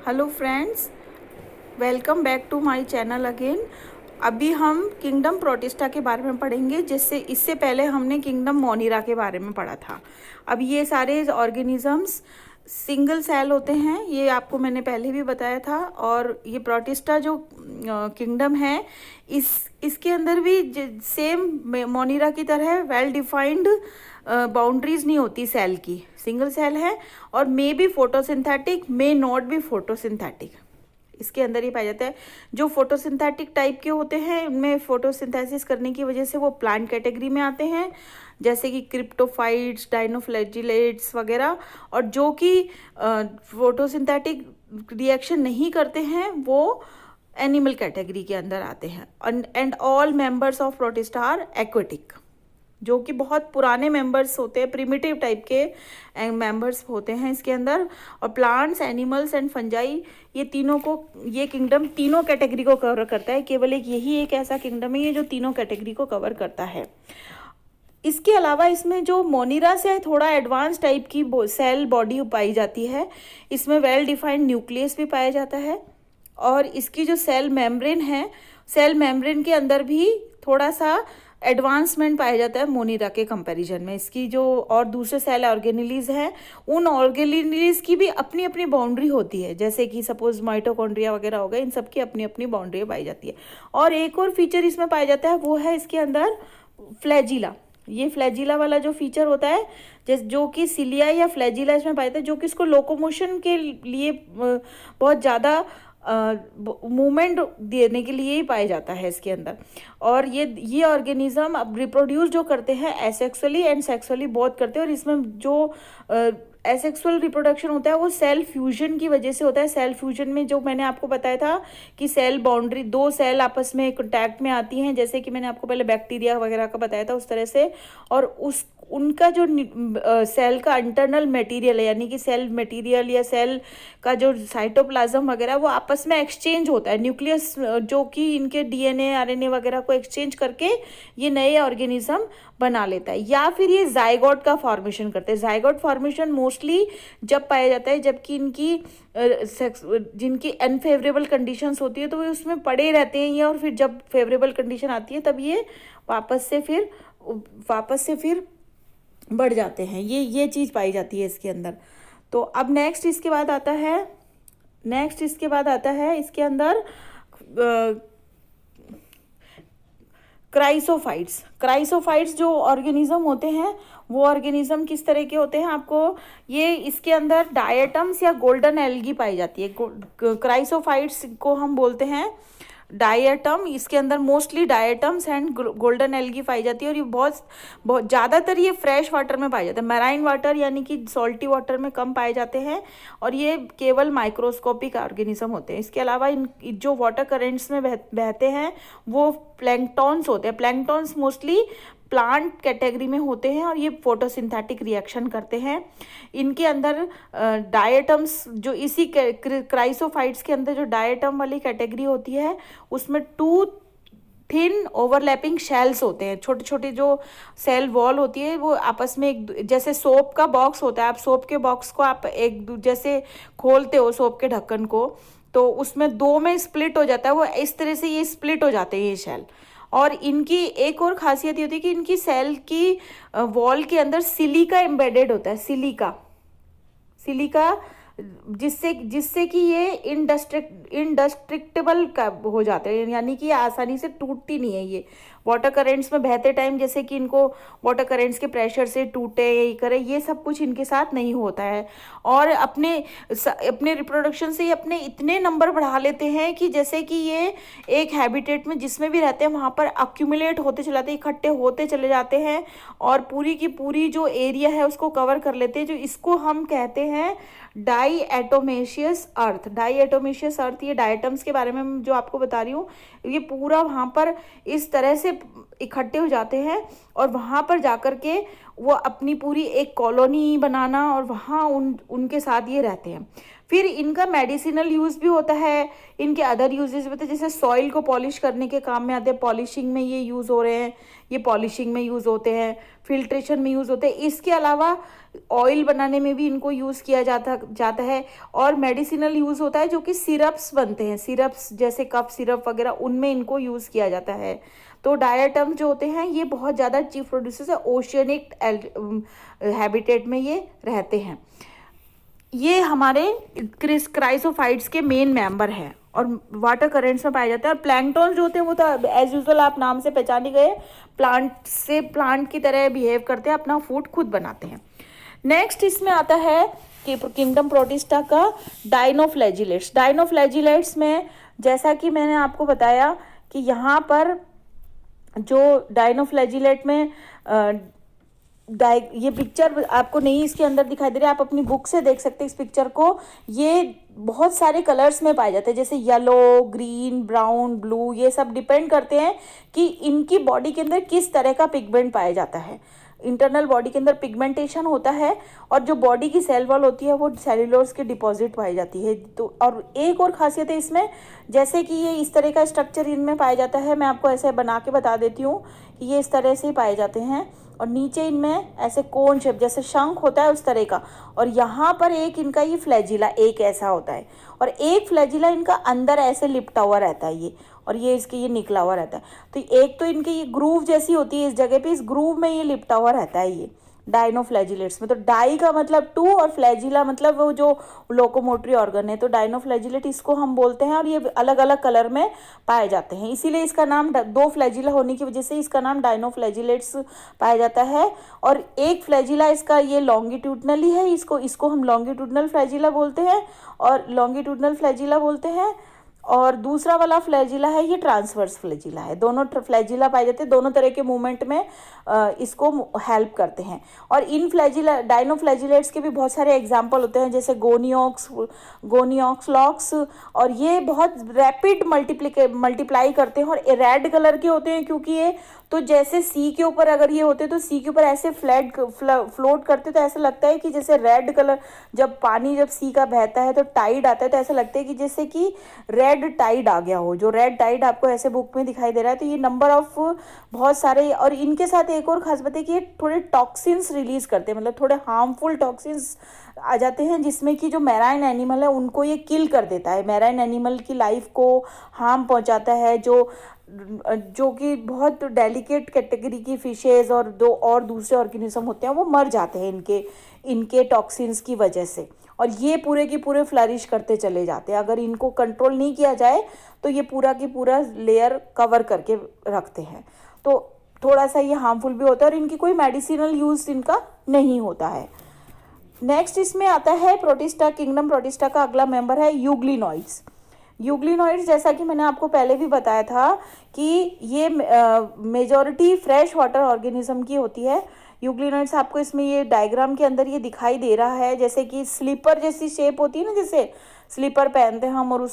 Hello friends, welcome back to my channel again. अभी हम kingdom protista के बारे में पढ़ेंगे, जिससे इससे पहले हमने किंगडम मोनिरा के बारे में पढ़ा था। अब ये सारे ऑर्गेनिजम्स सिंगल सेल होते हैं, ये आपको मैंने पहले भी बताया था। और ये प्रोटिस्टा जो किंगडम है, इसके अंदर भी सेम मोनिरा की तरह वेल डिफाइंड बाउंड्रीज नहीं होती सेल की, सिंगल सेल है और may be photosynthetic, may not be photosynthetic, इसके अंदर ही पाया जाता है। जो फोटोसिंथेटिक टाइप के होते हैं उनमें फोटोसिंथेसिस करने की वजह से वो प्लांट कैटेगरी में आते हैं, जैसे कि क्रिप्टोफाइट्स, डाइनोफ्लैजिलेट्स वगैरह। और जो कि फोटोसिंथेटिक रिएक्शन नहीं करते हैं वो एनिमल कैटेगरी के अंदर आते हैं। And all members of Protista are aquatic, जो कि बहुत पुराने मेंबर्स होते हैं, प्रिमिटिव टाइप के मेंबर्स होते हैं इसके अंदर। और प्लांट्स, एनिमल्स एंड फंजाई, ये तीनों को, ये किंगडम तीनों कैटेगरी को कवर करता है। केवल यही एक ऐसा किंगडम है ये जो तीनों कैटेगरी को कवर करता है। इसके अलावा इसमें जो मोनिरा से थोड़ा एडवांस टाइप की सेल बॉडी पाई जाती है, इसमें वेल डिफाइंड न्यूक्लियस भी पाया जाता है। और इसकी जो सेल मेम्ब्रेन है, सेल मेम्ब्रेन के अंदर भी थोड़ा सा एडवांसमेंट पाया जाता है मोनिरा के कंपैरिजन में। इसकी जो और दूसरे सेल ऑर्गेनेलीज हैं, उन ऑर्गेनेलीज की भी अपनी अपनी बाउंड्री होती है, जैसे कि सपोज माइटोकॉन्ड्रिया वगैरह हो गए, इन सब की अपनी अपनी बाउंड्री पाई जाती है। और एक और फीचर इसमें पाया जाता है, वो है इसके अंदर फ्लैजिला। ये फ्लैजिला वाला जो फीचर होता है, जैसे जो कि सिलिया या फ्लैजिला इसमें पाया जाता है, जो कि इसको लोकोमोशन के लिए बहुत ज़्यादा मूवमेंट देने के लिए ही पाया जाता है इसके अंदर। और ये ऑर्गेनिज्म अब रिप्रोड्यूस जो करते हैं एसेक्सुअली एंड सेक्सुअली बहुत करते हैं। और इसमें जो एसेक्सुअल रिप्रोडक्शन होता है वो सेल फ्यूजन की वजह से होता है। सेल फ्यूजन में जो मैंने आपको बताया था कि सेल बाउंड्री, दो सेल आपस में कॉन्टैक्ट में आती हैं, जैसे कि मैंने आपको पहले बैक्टीरिया वगैरह का बताया था उस तरह से। और उनका जो सेल का इंटरनल मटेरियल है, यानी कि सेल मटेरियल या सेल का जो साइटोप्लाज्म वगैरह, वो आपस में एक्सचेंज होता है। न्यूक्लियस जो कि इनके डीएनए, आरएनए वगैरह को एक्सचेंज करके ये नए ऑर्गेनिज्म बना लेता है। या फिर ये जाइगोट का फॉर्मेशन करते हैं। जाइगोट फॉर्मेशन मोस्टली जब पाया जाता है जबकि इनकी जिनकी अनफेवरेबल कंडीशंस होती है तो वे उसमें पड़े रहते हैं ये, और फिर जब फेवरेबल कंडीशन आती है तब ये वापस से फिर बढ़ जाते हैं। ये चीज़ पाई जाती है इसके अंदर। तो अब नेक्स्ट इसके बाद आता है इसके अंदर क्राइसोफाइट्स जो ऑर्गेनिज्म होते हैं, वो ऑर्गेनिज्म किस तरह के होते हैं, आपको ये इसके अंदर डायटम्स या गोल्डन एल्गी पाई जाती है। क्राइसोफाइट्स को हम बोलते हैं डायटम। इसके अंदर mostly diatoms and golden algae पाई जाती है। और ये बहुत ज़्यादातर ये फ्रेश वाटर में पाए जाते हैं। मैराइन वाटर यानी कि सॉल्टी वाटर में कम पाए जाते हैं, और ये केवल माइक्रोस्कोपिक ऑर्गेनिज्म होते हैं। इसके अलावा इन जो वाटर करेंट्स में बहते हैं वो प्लैंकटॉन्स होते हैं। प्लैंकटॉन्स मोस्टली प्लांट कैटेगरी में होते हैं और ये फोटोसिंथेटिक रिएक्शन करते हैं। इनके अंदर डायटम्स, जो इसी क्राइसोफाइट्स के अंदर जो डायटम वाली कैटेगरी होती है, उसमें 2 थिन ओवरलैपिंग शेल्स होते हैं। छोटे छोटे जो सेल वॉल होती है वो आपस में एक, जैसे सोप का बॉक्स होता है, आप सोप के बॉक्स को आप एक जैसे खोलते हो सोप के ढक्कन को, तो उसमें 2 में स्प्लिट हो जाता है, वो इस तरह से ये स्प्लिट हो जाते हैं ये शेल। और इनकी एक और खासियत ये होती है कि इनकी सेल की वॉल के अंदर सिलिका एम्बेडेड होता है। सिलिका जिससे कि ये इंडस्ट्रक्टेबल हो जाते हैं, यानी कि आसानी से टूटती नहीं है ये वाटर करेंट्स में बहते टाइम, जैसे कि इनको वाटर करेंट्स के प्रेशर से टूटे यही करे, ये सब कुछ इनके साथ नहीं होता है। और अपने रिप्रोडक्शन से ये अपने इतने नंबर बढ़ा लेते हैं कि जैसे कि ये एक हैबिटेट में जिसमें भी रहते हैं वहाँ पर अक्यूमुलेट होते चले जाते हैं, इकट्ठे होते चले जाते हैं, और पूरी की पूरी जो एरिया है उसको कवर कर लेते हैं। जो इसको हम कहते हैं डाईएटोमेशियस अर्थ। डाईएटोमेशियस अर्थ, ये डायटम्स के बारे में जो आपको बता रही हूँ, ये पूरा वहाँ पर इस तरह से इकट्ठे हो जाते हैं और वहाँ पर जाकर के वो अपनी पूरी एक कॉलोनी बनाना और वहाँ उनके साथ ये रहते हैं। फिर इनका मेडिसिनल यूज़ भी होता है, इनके अदर यूजेस भी होते हैं, जैसे सॉइल को पॉलिश करने के काम में आते हैं, पॉलिशिंग में ये यूज़ हो रहे हैं, ये पॉलिशिंग में यूज़ होते हैं, फिल्ट्रेशन में यूज़ होते हैं। इसके अलावा ऑयल बनाने में भी इनको यूज़ किया जाता है। और मेडिसिनल यूज़ होता है जो कि सिरप्स बनते हैं, सिरप्स जैसे कफ सिरप वगैरह, उनमें इनको यूज़ किया जाता है। तो डायटम जो होते हैं ये बहुत ज़्यादा चीफ प्रोड्यूसर्स है, ओशियनिक हैबिटेट में ये रहते हैं। ये हमारे क्राइसोफाइट्स के मेन मेंबर हैं और वाटर करेंट्स में पाए जाते हैं। और प्लैंकटन जो होते हैं वो तो एज यूजुअल आप नाम से पहचाने गए, प्लांट की तरह बिहेव करते हैं, अपना फूड खुद बनाते हैं। नेक्स्ट इसमें आता है कि किंगडम प्रोटिस्टा का डायनोफ्लैजिलेट्स। डायनोफ्लैजिलेट्स में जैसा कि मैंने आपको बताया कि यहाँ पर जो डायनोफ्लैजिलेट में ये पिक्चर आपको नहीं इसके अंदर दिखाई दे रही है, आप अपनी बुक से देख सकते हैं इस पिक्चर को। ये बहुत सारे कलर्स में पाए जाते हैं, जैसे येलो, ग्रीन, ब्राउन, ब्लू, ये सब डिपेंड करते हैं कि इनकी बॉडी के अंदर किस तरह का पिगमेंट पाया जाता है। इंटरनल बॉडी के अंदर पिगमेंटेशन होता है और जो बॉडी की सेल वॉल होती है वो सेल्यूलोज के डिपॉजिट पाई जाती है। तो और एक और खासियत है इसमें, जैसे कि ये इस तरह का स्ट्रक्चर इनमें पाया जाता है, मैं आपको ऐसे बना के बता देती हूँ कि ये इस तरह से ही पाए जाते हैं। और नीचे इनमें ऐसे कोन शेप जैसे शंख होता है उस तरह का, और यहाँ पर एक इनका ये फ्लैजिला एक ऐसा होता है, और एक फ्लैजिला इनका अंदर ऐसे लिपटा हुआ रहता है ये, और ये इसके ये निकला हुआ रहता है। तो एक तो इनकी ये ग्रूव जैसी होती है इस जगह पे, इस ग्रूव में ये लिपटा हुआ रहता है ये डायनोफ्लैजिलेट्स में। तो डाई का मतलब टू और फ्लैजिला मतलब वो जो लोकोमोटरी ऑर्गन है, तो डायनोफ्लैजिलेट इसको हम बोलते हैं। और ये अलग अलग कलर में पाए जाते हैं, इसीलिए इसका नाम, दो फ्लैजिला होने की वजह से इसका नाम डायनोफ्लैजिलेट्स पाया जाता है। और एक फ्लैजिला इसका ये लॉन्गिट्यूडनली है, इसको हम लॉन्गिट्यूडनल फ्लैजिला बोलते हैं, और दूसरा वाला फ्लैजिला है ये ट्रांसवर्स फ्लैजिला है। दोनों फ्लैजिला पाए जाते हैं, दोनों तरह के मूवमेंट में इसको हेल्प करते हैं। और इन डायनोफ्लैजिलेट्स के भी बहुत सारे एग्जाम्पल होते हैं, जैसे गोनियोक्स लॉक्स, और ये बहुत रैपिड मल्टीप्लाई करते हैं और रेड कलर के होते हैं, क्योंकि ये तो जैसे सी के ऊपर अगर ये होते तो सी के ऊपर ऐसे फ्लोट करते, तो ऐसा लगता है कि जैसे रेड कलर, जब पानी जब सी का बहता है तो टाइड आता है, तो ऐसा लगता है कि जैसे कि रेड टाइड आ गया हो। जो रेड टाइड आपको ऐसे बुक में दिखाई दे रहा है, तो ये नंबर ऑफ बहुत सारे। और इनके साथ एक और खास बात है कि ये थोड़े टॉक्सिन्स रिलीज करते हैं, मतलब थोड़े हार्मफुल टॉक्सिन्स आ जाते हैं, जिसमें कि जो मैराइन एनिमल है उनको ये किल कर देता है, मैराइन एनिमल की लाइफ को हार्म पहुंचाता है, जो कि बहुत डेलिकेट कैटेगरी की फिशेज और दूसरे ऑर्गेनिज्म होते हैं वो मर जाते हैं इनके टॉक्सिन्स की वजह से। और ये पूरे की पूरे फ्लरिश करते चले जाते हैं, अगर इनको कंट्रोल नहीं किया जाए तो ये पूरा की पूरा लेयर कवर करके रखते हैं। तो थोड़ा सा ये हार्मफुल भी होता है, और इनकी कोई मेडिसिनल यूज़ इनका नहीं होता है। नेक्स्ट इसमें आता है किंगडम प्रोटिस्टा का अगला मेंबर है यूग्लिनॉइड्स। यूग्लिनॉइड्स, जैसा कि मैंने आपको पहले भी बताया था कि ये मेजॉरिटी फ्रेश वाटर ऑर्गेनिज्म की होती है। यूग्लिनॉइड्स आपको इसमें ये डायग्राम के अंदर ये दिखाई दे रहा है, जैसे कि स्लीपर जैसी शेप होती है ना, जैसे स्लीपर पहनते हैं हम, और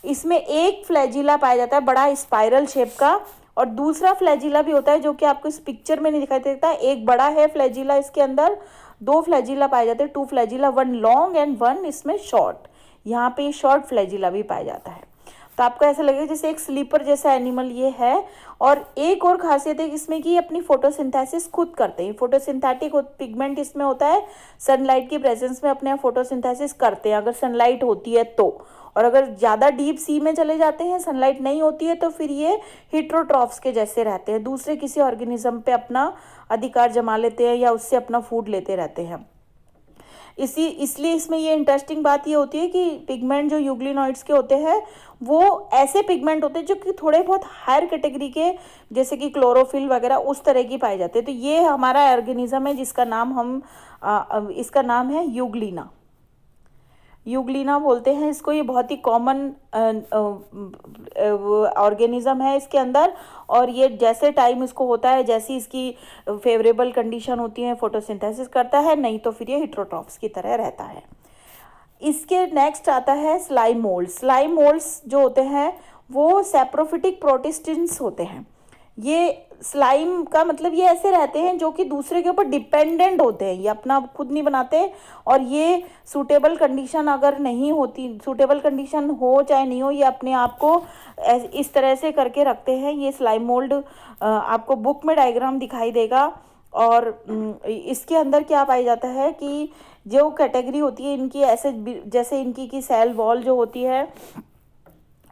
इसमें एक फ्लैजिला पाया जाता है बड़ा स्पाइरल शेप का, और दूसरा फ्लैजिला भी होता है जो कि आपको इस पिक्चर में नहीं दिखाई देता। एक बड़ा है फ्लैजिला, इसके अंदर दो फ्लैजिला पाए जाते हैं, two flagella, one long and one इसमें शॉर्ट। यहाँ पे शॉर्ट फ्लैजिला भी पाया जाता है। तो आपको ऐसा लगेगा जैसे एक स्लीपर जैसा एनिमल ये है। और एक और खासियत है इसमें कि अपनी फोटोसिंथेसिस खुद करते हैं। फोटोसिंथेटिक पिगमेंट इसमें होता है, सनलाइट की प्रेजेंस में अपने फोटोसिंथेसिस करते हैं, अगर सनलाइट होती है तो। और अगर ज़्यादा डीप सी में चले जाते हैं, सनलाइट नहीं होती है, तो फिर ये हिट्रोट्रॉफ्स के जैसे रहते हैं, दूसरे किसी ऑर्गेनिज्म पे अपना अधिकार जमा लेते हैं या उससे अपना फूड लेते रहते हैं। इसलिए इसमें ये इंटरेस्टिंग बात ये होती है कि पिगमेंट जो यूग्लिनॉइड्स के होते हैं वो ऐसे पिगमेंट होते हैं जो कि थोड़े बहुत हायर कैटेगरी के, जैसे कि क्लोरोफिल वगैरह उस तरह की पाए जाते हैं। तो ये हमारा ऑर्गेनिज्म है जिसका नाम इसका नाम है यूग्लिना बोलते हैं इसको। ये बहुत ही कॉमन ऑर्गेनिज्म है इसके अंदर, और ये जैसे टाइम इसको होता है, जैसी इसकी फेवरेबल कंडीशन होती है, फोटोसिंथेसिस करता है, नहीं तो फिर ये हिट्रोट्रॉफ्स की तरह रहता है। इसके नेक्स्ट आता है स्लाइम मोल्ड्स। स्लाइम मोल्ड्स जो होते हैं वो सैप्रोफिटिक प्रोटिस्टिन्स होते हैं। ये स्लाइम का मतलब ये ऐसे रहते हैं जो कि दूसरे के ऊपर डिपेंडेंट होते हैं, ये अपना खुद नहीं बनाते। और ये सूटेबल कंडीशन अगर नहीं होती, सूटेबल कंडीशन हो चाहे नहीं हो, ये अपने आप को इस तरह से करके रखते हैं। ये स्लाइम मोल्ड आपको बुक में डायग्राम दिखाई देगा। और इसके अंदर क्या पाया जाता है कि जो कैटेगरी होती है इनकी, ऐसे जैसे इनकी की सेल वॉल जो होती है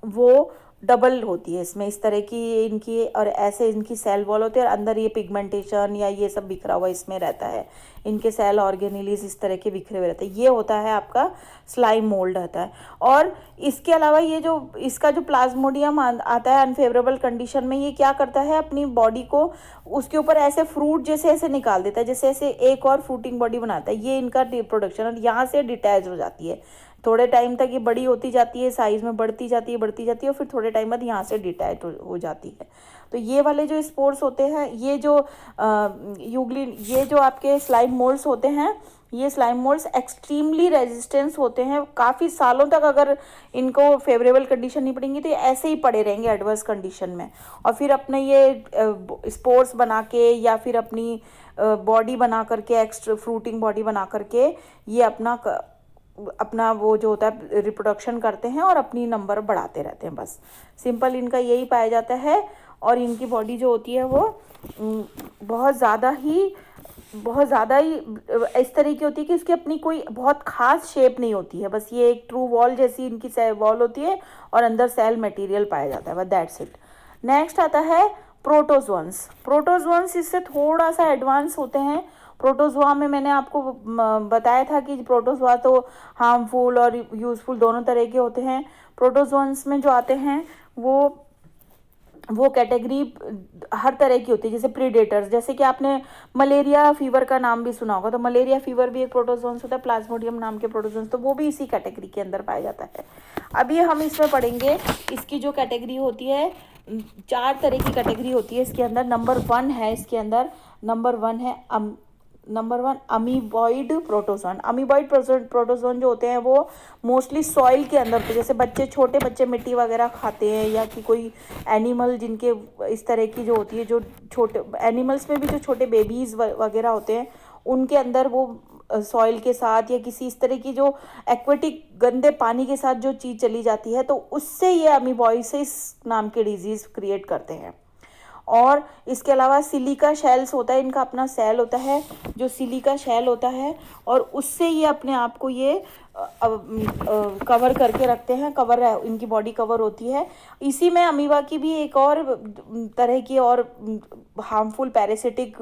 वो डबल होती है इसमें, इस तरह की इनकी, और ऐसे इनकी सेल वॉल होती है और अंदर ये पिगमेंटेशन या ये सब बिखरा हुआ इसमें रहता है। इनके सेल ऑर्गेनेलीज इस तरह के बिखरे हुए रहते हैं। ये होता है आपका स्लाइम मोल्ड रहता है। और इसके अलावा ये जो इसका जो प्लाज्मोडियम आता है अनफेवरेबल कंडीशन में, ये क्या करता है अपनी बॉडी को उसके ऊपर ऐसे फ्रूट जैसे ऐसे निकाल देता है, जैसे ऐसे एक और फ्रूटिंग बॉडी बनाता है। ये इनका रिप्रोडक्शन, और यहाँ से डिटैच हो जाती है। थोड़े टाइम तक ये बड़ी होती जाती है, साइज में बढ़ती जाती है और फिर थोड़े टाइम बाद यहाँ से डिटैच हो जाती है। तो ये वाले जो स्पोर्स होते हैं, ये जो यूग्लिन, ये जो आपके स्लाइम मोल्ड्स होते हैं, ये स्लाइम मोल्ड्स एक्सट्रीमली रेजिस्टेंस होते हैं। काफ़ी सालों तक अगर इनको फेवरेबल कंडीशन नहीं पड़ेंगी तो ये ऐसे ही पड़े रहेंगे एडवर्स कंडीशन में। और फिर अपने ये स्पोर्स बना के या फिर अपनी बॉडी बना करके, एक्स्ट्रा फ्रूटिंग बॉडी बना करके, ये अपना वो जो होता है रिप्रोडक्शन करते हैं और अपनी नंबर बढ़ाते रहते हैं। बस सिंपल इनका यही पाया जाता है। और इनकी बॉडी जो होती है वो बहुत ज़्यादा ही इस तरह की होती है कि इसकी अपनी कोई बहुत ख़ास शेप नहीं होती है। बस ये एक ट्रू वॉल जैसी इनकी सेल वॉल होती है और अंदर सेल मटेरियल पाया जाता है, बस दैट्स इट। नेक्स्ट आता है प्रोटोजोअन्स। प्रोटोजोअन्स इससे थोड़ा सा एडवांस होते हैं। प्रोटोजोआ में मैंने आपको बताया था कि प्रोटोजोआ तो हार्मफुल और यूज़फुल दोनों तरह के होते हैं। प्रोटोजोअन्स में जो आते हैं वो कैटेगरी हर तरह की होती है, जैसे प्रीडेटर्स, जैसे कि आपने मलेरिया फीवर का नाम भी सुना होगा, तो मलेरिया फीवर भी एक प्रोटोजोन्स होता है, प्लाज्मोडियम नाम के प्रोटोजोन्स, तो वो भी इसी कैटेगरी के अंदर पाया जाता है। अभी हम इसमें पढ़ेंगे इसकी जो कैटेगरी होती है, 4 तरह की कैटेगरी होती है इसके अंदर। नंबर 1 है इसके अंदर, नंबर 1 है अमीबॉइड प्रोटोजोन। अमीबॉइड प्रोटोजोन जो होते हैं वो मोस्टली सॉइल के अंदर होते हैं। जैसे छोटे बच्चे मिट्टी वगैरह खाते हैं, या कि कोई एनिमल जिनके इस तरह की जो होती है, जो छोटे एनिमल्स में भी जो छोटे बेबीज़ वगैरह होते हैं उनके अंदर वो सॉइल के साथ या किसी इस तरह की जो एक्वेटिक गंदे पानी के साथ जो चीज़ चली जाती है, तो उससे ये अमीबॉइसिस नाम के डिजीज़ क्रिएट करते हैं। और इसके अलावा सिलिका शेल्स होता है, इनका अपना सेल होता है जो सिलिका शेल होता है, और उससे ये अपने आप को ये कवर करके रखते हैं। इनकी बॉडी कवर होती है। इसी में अमीबा की भी एक और तरह की और हार्मफुल पैरासिटिक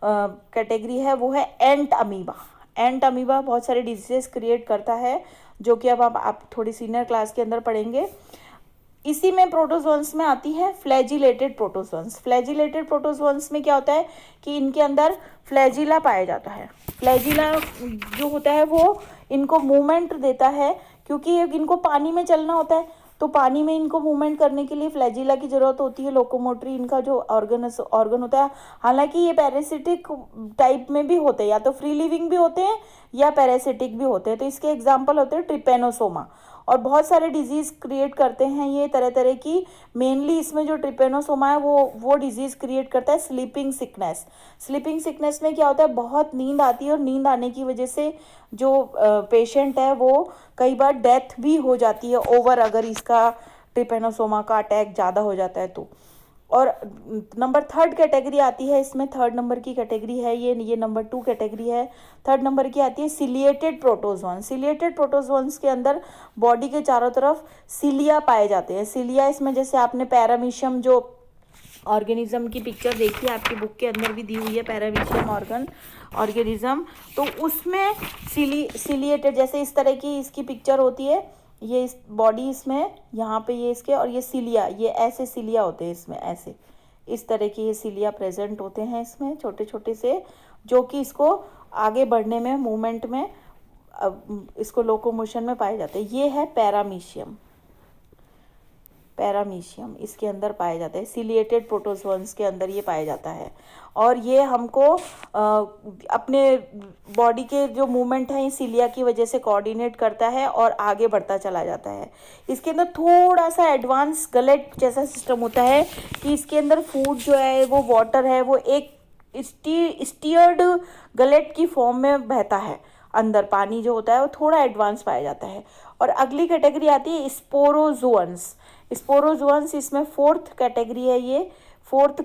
कैटेगरी है, वो है एंट अमीबा। एंट अमीबा बहुत सारे डिजीजेस क्रिएट करता है, जो कि अब आप थोड़ी सीनियर क्लास के अंदर पढ़ेंगे। इसी में प्रोटोजोन्स में आती है फ्लैजिलेटेड प्रोटोजोन्स। फ्लैजिलेटेड प्रोटोजोन्स में क्या होता है कि इनके अंदर फ्लैजिला पाया जाता है। फ्लैजिला जो होता है वो इनको मूवमेंट देता है, क्योंकि इनको पानी में चलना होता है, तो पानी में इनको मूवमेंट करने के लिए फ्लैजिला की ज़रूरत होती है। लोकोमोटरी इनका जो ऑर्गन होता है। हालांकि ये पैरासिटिक टाइप में भी होते हैं, या तो फ्री लिविंग भी होते हैं या पैरासिटिक भी होते हैं। तो इसके एग्जाम्पल होते हैं ट्रिपेनोसोमा, और बहुत सारे डिजीज़ क्रिएट करते हैं ये तरह तरह की। मेनली इसमें जो ट्रिपेनोसोमा है वो डिजीज़ क्रिएट करता है स्लीपिंग सिकनेस। स्लीपिंग सिकनेस में क्या होता है, बहुत नींद आती है, और नींद आने की वजह से जो पेशेंट है वो कई बार डेथ भी हो जाती है ओवर, अगर इसका ट्रिपेनोसोमा का अटैक ज़्यादा हो जाता है तो। और नंबर 3 कैटेगरी आती है इसमें, 3rd नंबर की कैटेगरी है ये नंबर 2 कैटेगरी है। 3rd नंबर की आती है सिलिएटेड प्रोटोजोन। सिलिएटेड प्रोटोजोन्स के अंदर बॉडी के चारों तरफ सिलिया पाए जाते हैं। सिलिया इसमें जैसे आपने पैरामीशियम जो ऑर्गेनिज्म की पिक्चर देखी है, आपकी बुक के अंदर भी दी हुई है पैरामीशियम ऑर्गेनिज्म, तो उसमें सिलिएटेड जैसे इस तरह की इसकी पिक्चर होती है। ये इस बॉडी इसमें यहाँ पे ये इसके, और ये सिलिया, ये ऐसे सिलिया होते हैं इसमें, ऐसे इस तरह के ये सिलिया प्रेजेंट होते हैं इसमें, छोटे छोटे से, जो कि इसको आगे बढ़ने में, मूवमेंट में, इसको लोकोमोशन में पाए जाते हैं। ये है पैरामीशियम। पैरामीशियम इसके अंदर पाया जाता है, सिलिएटेड प्रोटोजोअन्स के अंदर ये पाया जाता है। और ये हमको अपने बॉडी के जो मूवमेंट हैं सिलिया की वजह से कोऑर्डिनेट करता है और आगे बढ़ता चला जाता है। इसके अंदर थोड़ा सा एडवांस गलेट जैसा सिस्टम होता है कि इसके अंदर फूड जो है वो वाटर है वो एक स्टीयर्ड गलेट की फॉर्म में बहता है, अंदर पानी जो होता है वो थोड़ा एडवांस पाया जाता है। और अगली कैटेगरी आती है स्पोरोजोअन्स। स्पोरोजोअन्स इसमें फोर्थ कैटेगरी है, ये फोर्थ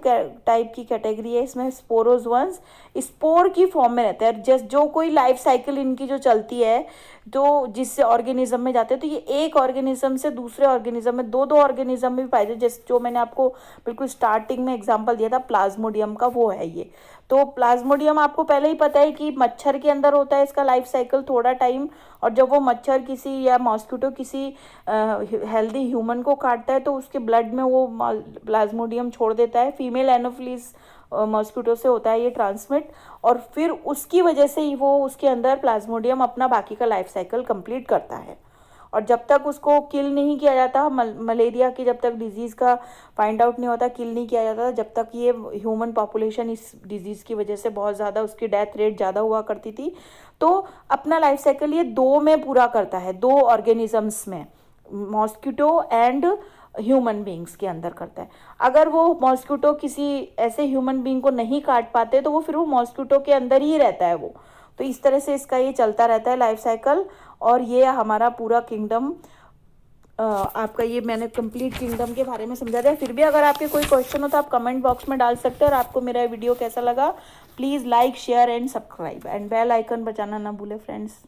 टाइप की कैटेगरी है। इसमें स्पोरोजोअन्स स्पोर की फॉर्म में रहते हैं। जैसे जो कोई लाइफ साइकिल इनकी जो चलती है तो जिससे ऑर्गेनिज्म में जाते हैं, तो ये एक ऑर्गेनिज्म से दूसरे ऑर्गेनिज्म में दो ऑर्गेनिज्म में भी पाए जाते। जैसे जो मैंने आपको बिल्कुल स्टार्टिंग में एग्जांपल दिया था प्लाज्मोडियम का, वो है ये। तो प्लाज्मोडियम आपको पहले ही पता है कि मच्छर के अंदर होता है इसका लाइफ साइकिल थोड़ा टाइम, और जब वो मच्छर किसी या मॉस्किटो किसी हेल्दी ह्यूमन को काटता है तो उसके ब्लड में वो प्लाज्मोडियम छोड़ देता है। फीमेल एनोफिलीज मॉस्किटो से होता है ये ट्रांसमिट, और फिर उसकी वजह से ही वो उसके अंदर प्लाज्मोडियम अपना बाकी का लाइफ साइकिल कंप्लीट करता है। और जब तक उसको किल नहीं किया जाता, मलेरिया की जब तक डिजीज़ का फाइंड आउट नहीं होता, किल नहीं किया जाता, जब तक ये ह्यूमन पॉपुलेशन इस डिजीज़ की वजह से बहुत ज़्यादा उसकी डेथ रेट ज़्यादा हुआ करती थी, तो अपना लाइफ साइकिल ये दो में पूरा करता है, दो ऑर्गेनिजम्स में, मॉस्किटो एंड ह्यूमन बींग्स के अंदर करता है। अगर वो मॉस्किटो किसी ऐसे ह्यूमन बींग को नहीं काट पाते तो वो फिर वो मॉस्किटो के अंदर ही रहता है वो। तो इस तरह से इसका ये चलता रहता है लाइफ साइकिल। और ये हमारा पूरा किंगडम आपका, ये मैंने कंप्लीट किंगडम के बारे में समझा दिया। फिर भी अगर आपके कोई क्वेश्चन हो तो आप कमेंट बॉक्स में डाल सकते हैं। और आपको मेरा वीडियो कैसा लगा please like share and subscribe and bell icon बजाना ना भूले फ्रेंड्स।